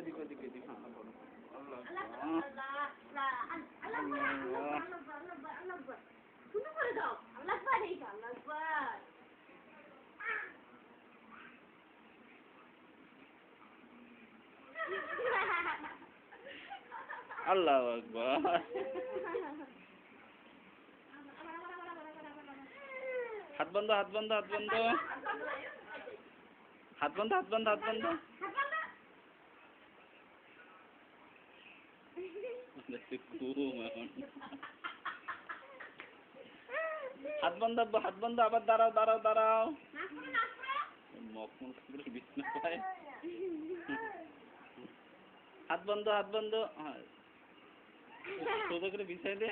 এদিক ওদিক এদিক হাঁটা করো। আল্লাহ আল্লাহু আকবার। হাত বন্ধ হাত বন্ধ হাত বন্ধ হাত বন্ধ হাত বন্ধ হাত বন্ধ। হাত বন্ধ হাত বন্ধ আবার দাঁড়াও দাঁড়াও দাঁড়াও। মকমল করে বিছনা পায়। হাত বন্ধ হাত বন্ধ সোজা করে বিছাই দে।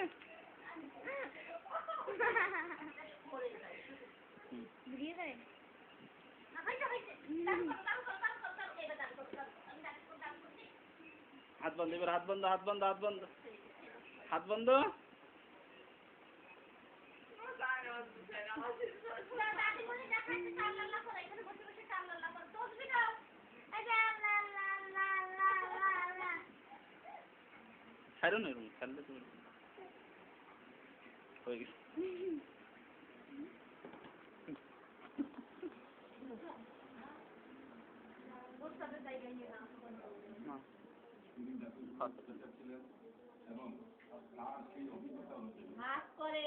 হাত বন্ধ এবার হাত বন্ধ হাত বন্ধ হাত বন্ধ হাত বন্ধ। ছাড়ো না এরকম ছাড়লে তো হয়ে গেছে। হাত করে